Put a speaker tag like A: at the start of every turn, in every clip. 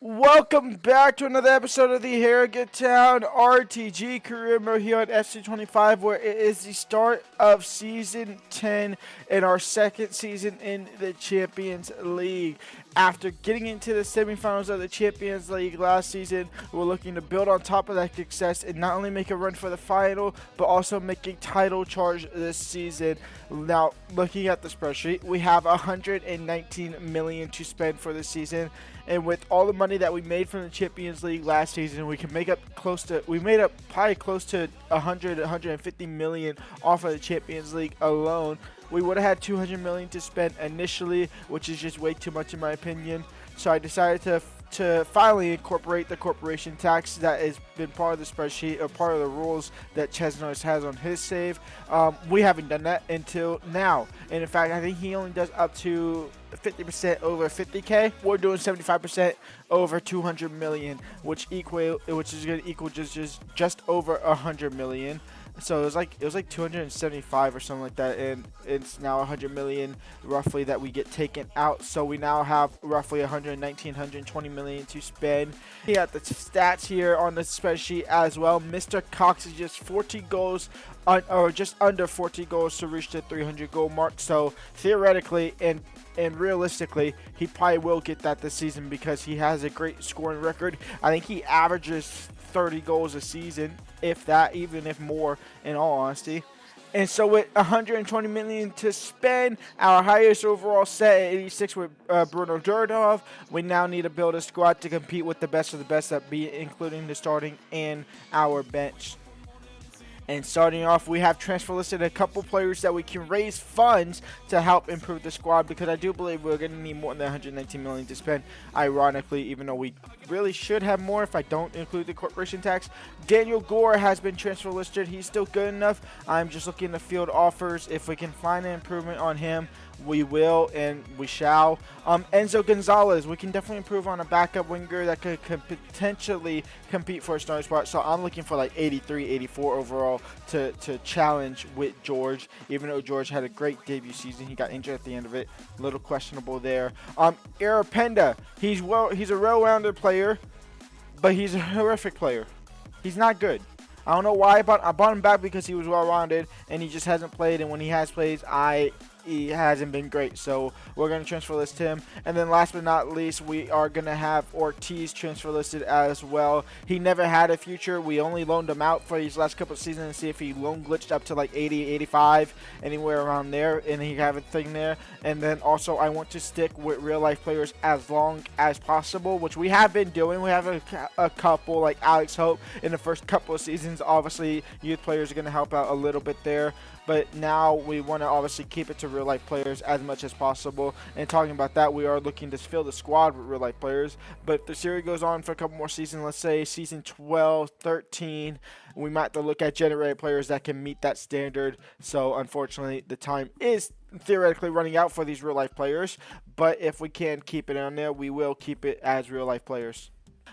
A: Welcome back to another episode of the Harrogate Town RTG career mode here on FC25, where it is the start of Season 10 and our second season in the Champions League. After getting into the semifinals of the Champions League last season, we're looking to build on top of that success and not only make a run for the final, but also make a title charge this season. Now, looking at the spreadsheet, we have 119 million to spend for the season. And with all the money that we made from the Champions League last season, we can make up we made up probably close to 150 million off of the Champions League alone. We would have had 200 million to spend initially, which is just way too much in my opinion. So I decided to finally incorporate the corporation tax that has been part of the spreadsheet or part of the rules that Chesno's has on his save. We haven't done that until now, and in fact I think he only does up to 50% over 50k. We're doing 75% over 200 million, which is going to equal just over 100 million. So it was like 275 or something like that, and it's now 100 million roughly that we get taken out. So we now have roughly 119, 120 million to spend. He got the stats here on the spreadsheet as well. Mr. Cox is just 40 goals, or just under 40 goals to reach the 300 goal mark. So theoretically and realistically, he probably will get that this season because he has a great scoring record. I think he averages 30 goals a season, if that, even if more, in all honesty. And so with 120 million to spend, our highest overall set at 86 with Bruno Durdov, we now need to build a squad to compete with the best of the best, that be including the starting and our bench. And starting off, we have transfer listed a couple players that we can raise funds to help improve the squad, because I do believe we're going to need more than 119 million to spend, ironically, even though we really should have more if I don't include the corporation tax. Daniel Gore has been transfer listed. He's still good enough. I'm just looking to field offers. If we can find an improvement on him, we will and we shall. Enzo Gonzalez, we can definitely improve on a backup winger that could potentially compete for a starting spot. So I'm looking for like 83, 84 overall to challenge with George. Even though George had a great debut season, he got injured at the end of it. A little questionable there. Arapenda, he's a well-rounded player, but he's a horrific player. He's not good. I don't know why I bought him back, because he was well-rounded and he just hasn't played. And when he has played, he hasn't been great, so we're going to transfer list him. And then last but not least, we are going to have Ortiz transfer listed as well. He never had a future. We only loaned him out for these last couple of seasons and see if he loan glitched up to like 80, 85, anywhere around there, and he have a thing there. And then also I want to stick with real life players as long as possible, which we have been doing. We have a couple like Alex Hope in the first couple of seasons. Obviously youth players are going to help out a little bit there, but now we want to obviously keep it to real life players as much as possible. And talking about that, we are looking to fill the squad with real life players. But if the series goes on for a couple more seasons, let's say season 12, 13, we might have to look at generated players that can meet that standard. So unfortunately, the time is theoretically running out for these real life players. But if we can keep it on there, we will keep it as real life players.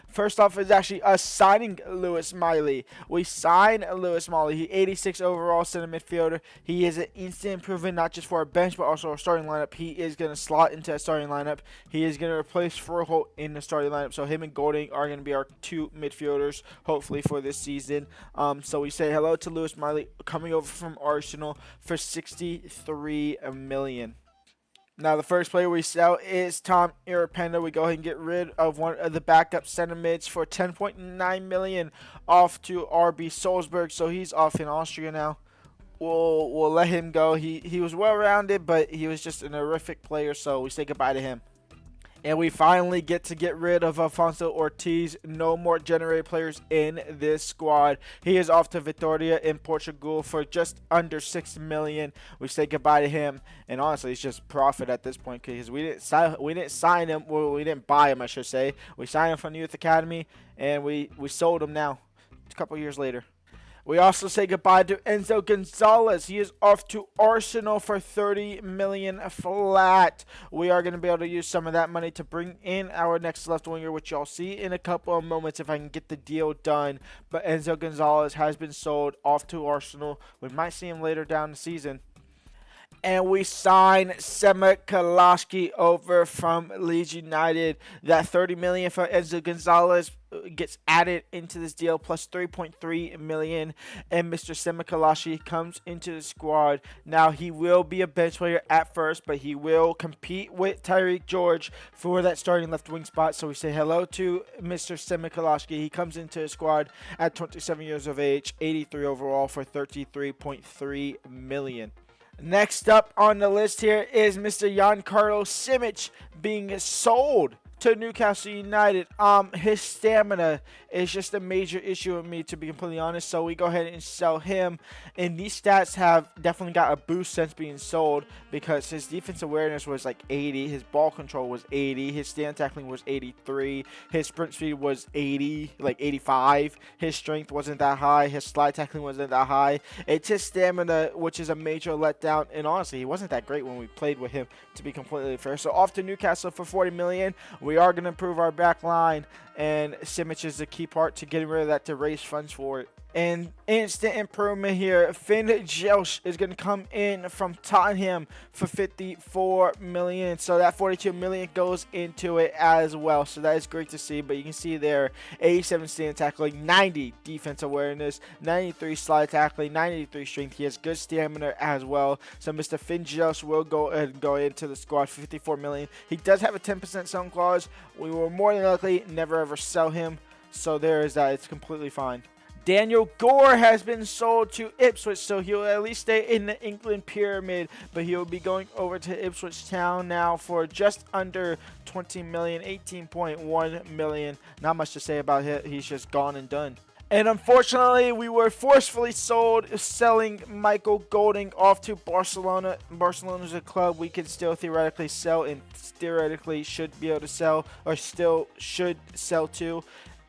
A: First off is actually us signing Lewis Miley. We signed Lewis Miley. He 86 overall center midfielder. He is an instant improvement, not just for our bench, but also our starting lineup. He is going to slot into a starting lineup. He is going to replace Froholt in the starting lineup. So him and Golding are going to be our two midfielders, hopefully, for this season. So we say hello to Lewis Miley, coming over from Arsenal for 63 million. Now, the first player we sell is Tom Irapenda. We go ahead and get rid of one of the backup center mids for 10.9 million off to RB Salzburg. So he's off in Austria now. We'll let him go. He was well-rounded, but he was just an horrific player, so we say goodbye to him. And we finally get rid of Afonso Ortiz. No more generated players in this squad. He is off to Vitória in Portugal for just under 6 million. We say goodbye to him. And honestly, it's just profit at this point, because we didn't sign him. Well, we didn't buy him, I should say. We signed him from the youth academy, and we sold him now, a couple years later. We also say goodbye to Enzo Gonzalez. He is off to Arsenal for 30 million flat. We are going to be able to use some of that money to bring in our next left winger, which y'all see in a couple of moments if I can get the deal done. But Enzo Gonzalez has been sold off to Arsenal. We might see him later down the season. And we sign Sema Kalaski over from Leeds United. That $30 million for Enzo Gonzalez gets added into this deal, plus $3.3 million. And Mr. Sema Kalashi comes into the squad. Now he will be a bench player at first, but he will compete with Tyreek George for that starting left wing spot. So we say hello to Mr. Sema Kalashi. He comes into the squad at 27 years of age, 83 overall for $33.3 million. Next up on the list here is Mr. Giancarlo Simic being sold to Newcastle United. His stamina is just a major issue with me, to be completely honest. So we go ahead and sell him. And these stats have definitely got a boost since being sold, because his defense awareness was like 80, his ball control was 80, his stand tackling was 83, his sprint speed was 80, like 85. His strength wasn't that high, his slide tackling wasn't that high. It's his stamina, which is a major letdown. And honestly, he wasn't that great when we played with him, to be completely fair. So off to Newcastle for $40 million. We are going to improve our back line, and Simic is the key part to getting rid of that to raise funds for it. And instant improvement here. Finn Jelsh is going to come in from Tottenham for $54 million. So that $42 million goes into it as well. So that is great to see. But you can see there, 87 stand tackling, 90 defense awareness, 93 slide tackling, 93 strength. He has good stamina as well. So Mr. Finn Jelsh will go ahead and go into the squad for $54 million. He does have a 10% selling clause. We will more than likely never ever sell him. So there is that. It's completely fine. Daniel Gore has been sold to Ipswich, so he'll at least stay in the England pyramid, but he'll be going over to Ipswich Town now for just under $20 million, $18.1 million. Not much to say about him. He's just gone and done. And unfortunately, we were forcefully sold, selling Michael Golding off to Barcelona. Barcelona's a club we can still theoretically sell, and theoretically should be able to sell, or still should sell to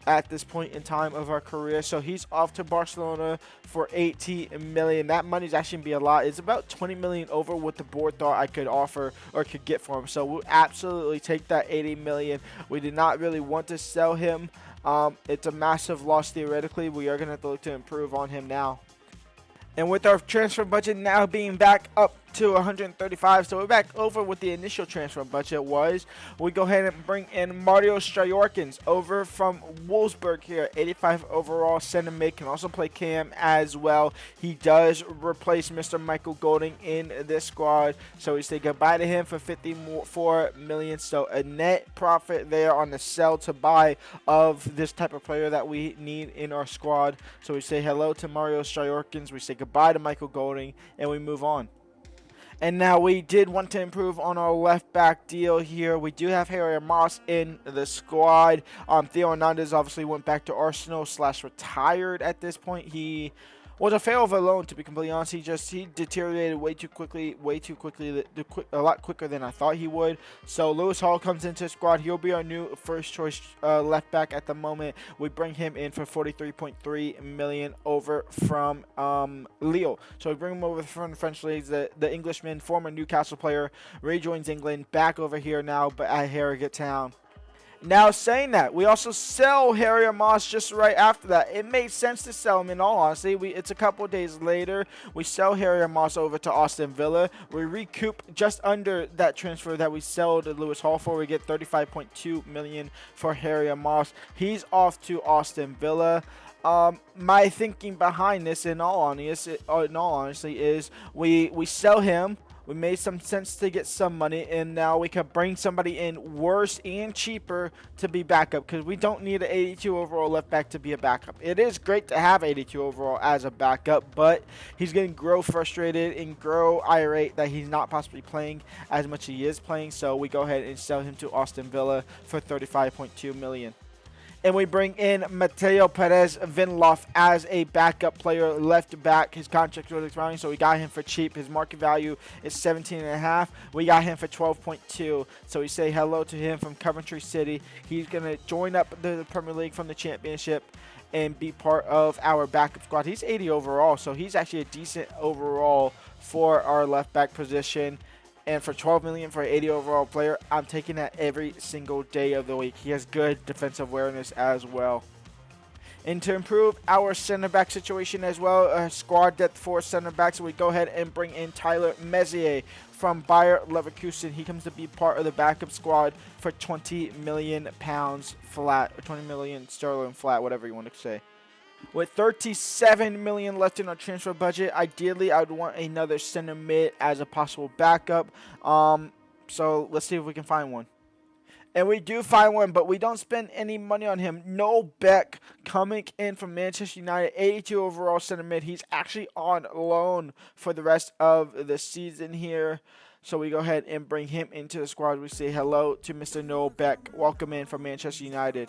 A: at this point in time of our career. So he's off to Barcelona for $18 million. That money's actually gonna be a lot. It's about $20 million over what the board thought I could offer or could get for him. So we'll absolutely take that $80 million. We did not really want to sell him. It's a massive loss theoretically. We are gonna have to look to improve on him now. And with our transfer budget now being back up to 135, so we're back over what the initial transfer budget was. We go ahead and bring in Mario Stryorkins over from Wolfsburg here, 85 overall center mid, can also play cam as well. He does replace Mr. Michael Golding in this squad, so we say goodbye to him for $54 million. So a net profit there on the sell to buy of this type of player that we need in our squad. So we say hello to Mario Stryorkins, we say goodbye to Michael Golding, and we move on. And now we did want to improve on our left back deal here. We do have Harry Moss in the squad. Theo Hernandez obviously went back to Arsenal / retired at this point. He was a fail of a loan, to be completely honest. He deteriorated way too quickly, a lot quicker than I thought he would. So Lewis Hall comes into the squad. He'll be our new first choice left back at the moment. We bring him in for $43.3 million over from Lille. So we bring him over from the French leagues. The Englishman, former Newcastle player, rejoins England, back over here now, but at Harrogate Town. Now, saying that, we also sell Harry Moss just right after that. It made sense to sell him, in all honesty. It's a couple of days later. We sell Harry Moss over to Aston Villa. We recoup just under that transfer that we sold Lewis Hall for. We get $35.2 million for Harry Moss. He's off to Aston Villa. My thinking behind this, in all honesty, is we sell him. We made some sense to get some money, and now we can bring somebody in worse and cheaper to be backup, because we don't need an 82 overall left back to be a backup. It is great to have 82 overall as a backup, but he's going to grow frustrated and grow irate that he's not possibly playing as much as he is playing. So we go ahead and sell him to Aston Villa for $35.2 million. And we bring in Mateo Perez Vinloff as a backup player, left back. His contract was expiring, so we got him for cheap. His market value is $17.5. We got him for $12.2. So we say hello to him from Coventry City. He's going to join up the Premier League from the Championship and be part of our backup squad. He's 80 overall, so he's actually a decent overall for our left back position. And for $12 million for an 80 overall player, I'm taking that every single day of the week. He has good defensive awareness as well. And to improve our center back situation as well, squad depth for center backs, we go ahead and bring in Tyler Messier from Bayer Leverkusen. He comes to be part of the backup squad for £20 million flat, or 20 million sterling flat, whatever you want to say. With 37 million left in our transfer budget, ideally I would want another center mid as a possible backup. So let's see if we can find one. And we do find one, but we don't spend any money on him. Noel Beck coming in from Manchester United, 82 overall center mid. He's actually on loan for the rest of the season here. So we go ahead and bring him into the squad. We say hello to Mr. Noel Beck. Welcome in from Manchester United.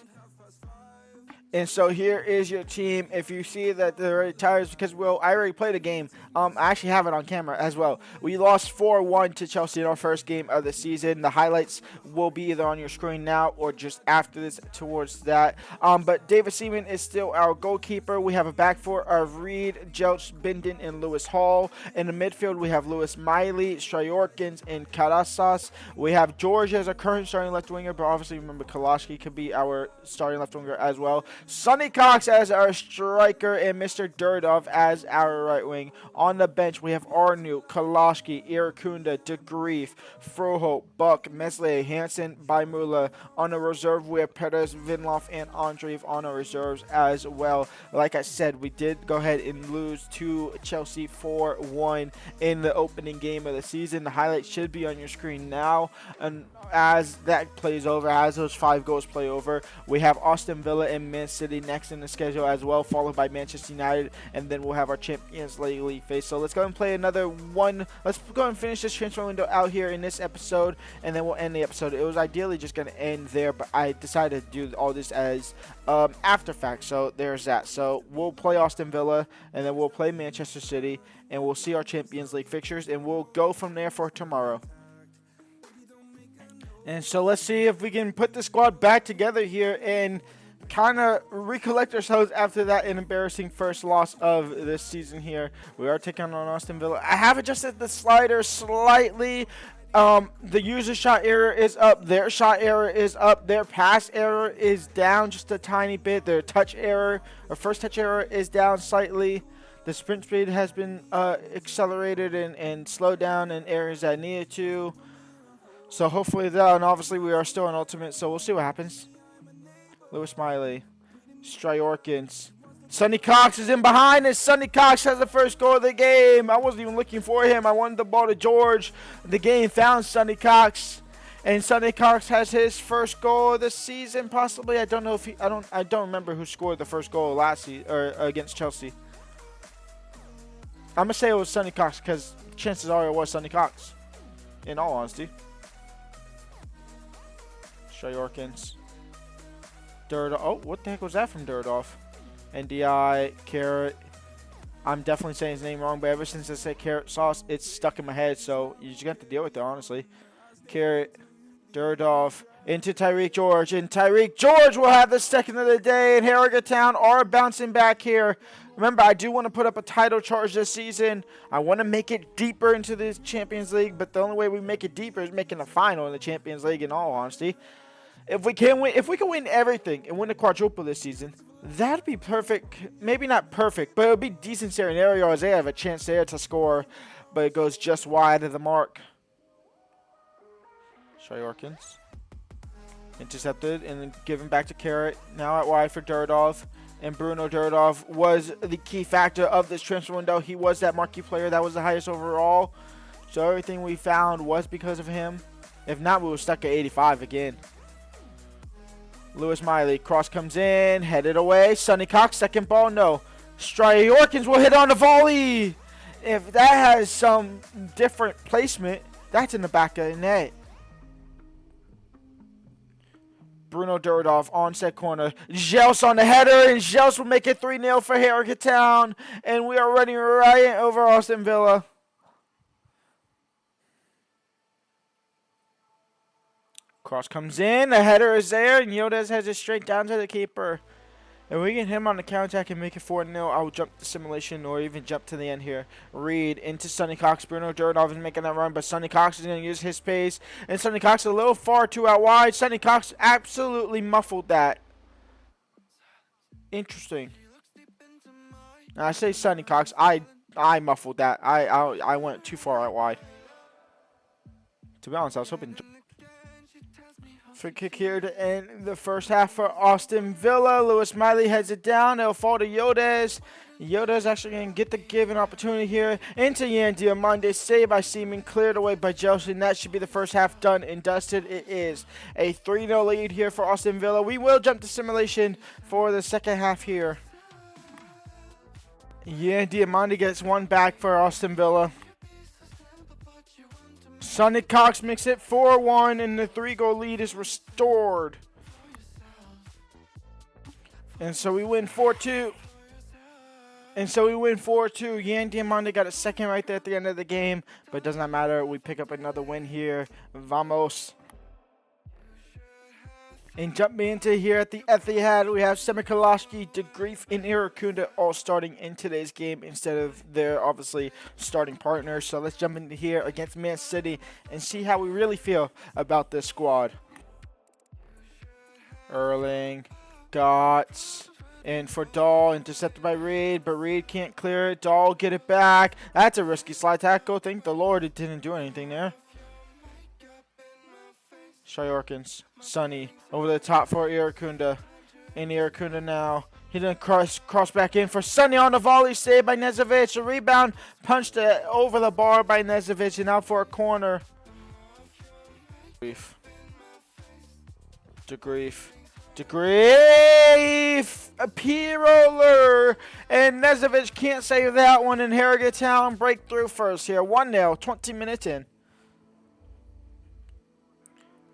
A: And so here is your team. If you see that they're already tired, because I already played a game. I actually have it on camera as well. We lost 4-1 to Chelsea in our first game of the season. The highlights will be either on your screen now or just after this towards that. But David Seaman is still our goalkeeper. We have a back four of Reed, Jelch, Bindon, and Lewis Hall. In the midfield, we have Lewis Miley, Stryorkins, and Karasas. We have George as our current starting left winger, but obviously remember Kalaski could be our starting left winger as well. Sonny Cox as our striker and Mr. Durdov as our right wing. On the bench, we have Arnu, Kalaski, Irakunda, De Grief, Froho, Buck, Mesle, Hansen, Baimula. On the reserve, we have Perez, Vinloff, and Andreev on our reserves as well. Like I said, we did go ahead and lose to Chelsea 4-1 in the opening game of the season. The highlights should be on your screen now. And as that plays over, as those 5 goals play over, we have Aston Villa and Man City next in the schedule as well, followed by Manchester United, and then we'll have our Champions League face. So let's go and play another one. Let's go and finish this transfer window out here in this episode, and then we'll end the episode. It was ideally just going to end there, but I decided to do all this as after fact. So there's that. So we'll play Aston Villa, and then we'll play Manchester City, and we'll see our Champions League fixtures, and we'll go from there for tomorrow. And so let's see if we can put the squad back together here and kind of recollect ourselves after that embarrassing first loss of this season here. We are taking on Aston Villa. I have adjusted the slider slightly. The user shot error is up. Their shot error is up. Their pass error is down just a tiny bit. Their touch error, or first touch error, is down slightly. The sprint speed has been accelerated and slowed down in areas that needed to. So hopefully that, and obviously we are still in ultimate, so we'll see what happens. Lewis Smiley, Stryorkins. Sonny Cox is in behind, and Sonny Cox has the first goal of the game. I wasn't even looking for him. I wanted the ball to George. The game found Sonny Cox, and Sonny Cox has his first goal of the season, possibly. I don't know if I don't remember who scored the first goal last season or against Chelsea. I'm gonna say it was Sonny Cox because chances are it was Sonny Cox. In all honesty. Stryorkins. Durdov. Oh, what the heck was that from Durdov? NDI, Carrot. I'm definitely saying his name wrong, but ever since I said Carrot Sauce, it's stuck in my head, so you just got to deal with it, honestly. Carrot, Durdov, into Tyreek George, and Tyreek George will have the second of the day, and Harrogate Town are bouncing back here. Remember, I do want to put up a title charge this season. I want to make it deeper into the Champions League, but the only way we make it deeper is making a final in the Champions League, in all honesty. If we can win everything and win the quadruple this season, that'd be perfect. Maybe not perfect, but it would be decent scenario as they have a chance there to score, but it goes just wide of the mark. Stryorkins. Intercepted and then given back to Carrot. Now out wide for Durdov. And Bruno Durdov was the key factor of this transfer window. He was that marquee player that was the highest overall. So everything we found was because of him. If not, we were stuck at 85 again. Lewis Miley, cross comes in, headed away. Sonny Cox, second ball, no. Stryorkins will hit on the volley. If that has some different placement, that's in the back of the net. Bruno Durdov, onset corner. Jels on the header, and Jels will make it 3-0 for Harrogate Town. And we are running right over Aston Villa. Cross comes in, the header is there, and Yildiz has it straight down to the keeper. If we get him on the counterattack and make it 4-0, I will jump the simulation or even jump to the end here. Reed into Sonny Cox. Bruno Durdov is making that run, but Sonny Cox is going to use his pace. And Sonny Cox a little far too out wide. Sonny Cox absolutely muffled that. Interesting. Now, I say Sonny Cox. I muffled that. I went too far out wide. To be honest, I was hoping. Free kick here to end the first half for Aston Villa. Lewis Miley heads it down. It'll fall to Yildiz. Yildiz actually going to get the given opportunity here into Yan Diamande. Saved by Seaman, cleared away by Joseph. And that should be the first half done and dusted. It is a 3-0 lead here for Aston Villa. We will jump to simulation for the second half here. Yan Diamande gets one back for Aston Villa. Sonny Cox makes it 4-1, and the 3-goal lead is restored. And so we win 4-2. Yan Diamande got a second right there at the end of the game, but it does not matter. We pick up another win here. Vamos. And jumping into here at the Etihad, we have Semikalaski, De Grief, and Irakunda all starting in today's game instead of their, obviously, starting partners. So let's jump into here against Man City and see how we really feel about this squad. Erling, Gotts, and for Dahl, intercepted by Reed, but Reed can't clear it. Dahl get it back. That's a risky slide tackle. Thank the Lord it didn't do anything there. Shyorkins, Sonny, over the top for Irakunda. And Irakunda now. He didn't cross back in for Sonny on the volley. Saved by Nezovic. A rebound punched over the bar by Nezovic. And out for a corner. De Grief. A P-roller. And Nezovic can't save that one. And Harrogate Town breakthrough first here. 1-0, 20 minutes in.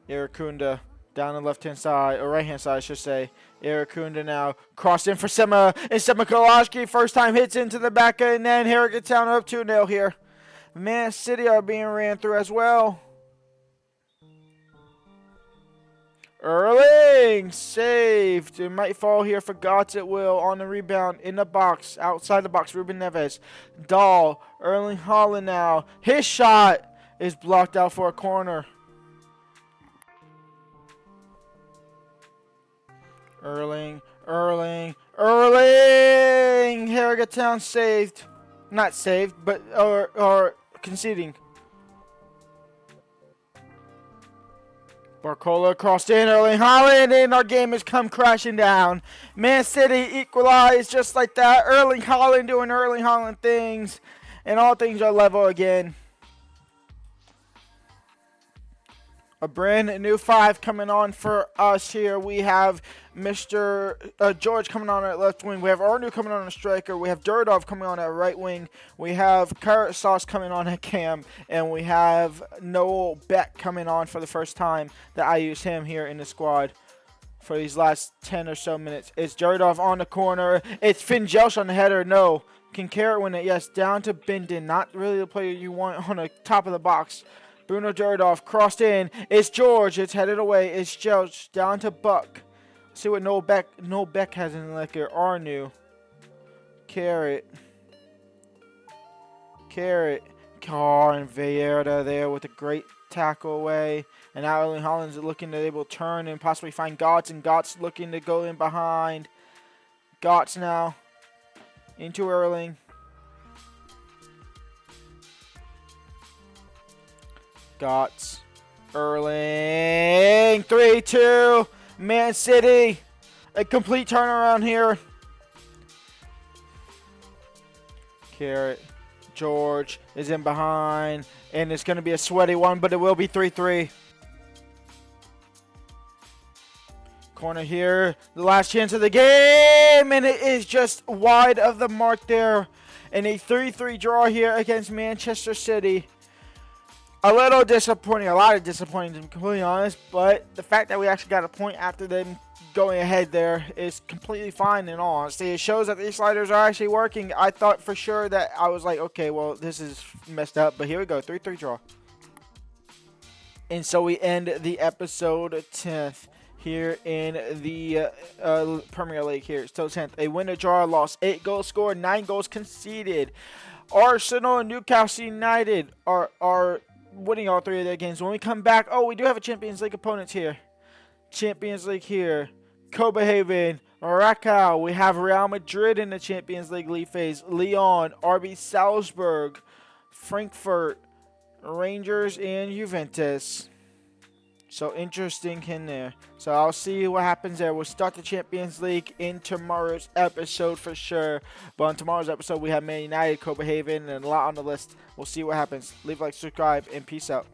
A: Irakunda down the left-hand side, or right-hand side, I should say. Irakunda now crossed in for Sema, and Semikalaski first time hits into the back, and then Harrogate Town up 2-0 here. Man City are being ran through as well. Erling saved. It might fall here for Gotts. It will on the rebound in the box, outside the box. Ruben Neves, Dahl, Erling Haaland now. His shot is blocked out for a corner. Erling. Harrogate Town saved. Not saved, but or conceding. Barcola crossed in, Erling Haaland, and our game has come crashing down. Man City equalized just like that. Erling Haaland doing Erling Haaland things, and all things are level again. A brand new 5 coming on for us here. We have Mr. George coming on at left wing. We have Arnu coming on at striker. We have Durdov coming on at right wing. We have Carrot Sauce coming on at cam. And we have Noel Beck coming on for the first time that I use him here in the squad for these last 10 or so minutes. It's Durdov on the corner. It's Finn Jelsh on the header. No. Can Carrot win it? Yes. Down to Bindon. Not really the player you want on the top of the box. Bruno Durdov crossed in. It's George. It's headed away. It's Jelch down to Buck. See what Noel Beck has in the liquor. Arnu. Carrot. Oh, and Vieira there with a great tackle away. And now Erling Haaland's looking to able to turn and possibly find Gotts. And Gotts looking to go in behind. Gotts now. Into Erling. Gotts. Erling. 3-2. Man City. A complete turnaround here. Carrot. George is in behind. And it's going to be a sweaty one, but it will be 3-3. Corner here. The last chance of the game. And it is just wide of the mark there. And a 3-3 draw here against Manchester City. A little disappointing, a lot of disappointing to be completely honest, but the fact that we actually got a point after them going ahead there is completely fine in all honesty. It shows that these sliders are actually working. I thought for sure that I was like, okay, well, this is messed up, but here we go, 3-3 draw. And so we end the episode 10th here in the Premier League here. So 10th, a win, a draw, a loss, 8 goals scored, 9 goals conceded. Arsenal and Newcastle United are winning all 3 of their games. When we come back, we do have a Champions League opponent here. Champions League here. Copenhagen Raquel, we have Real Madrid in the Champions League phase. Lyon, RB Salzburg, Frankfurt, Rangers, and Juventus. So interesting in there. So I'll see what happens there. We'll start the Champions League in tomorrow's episode for sure. But on tomorrow's episode, we have Man United, Copenhagen, and a lot on the list. We'll see what happens. Leave a like, subscribe, and peace out.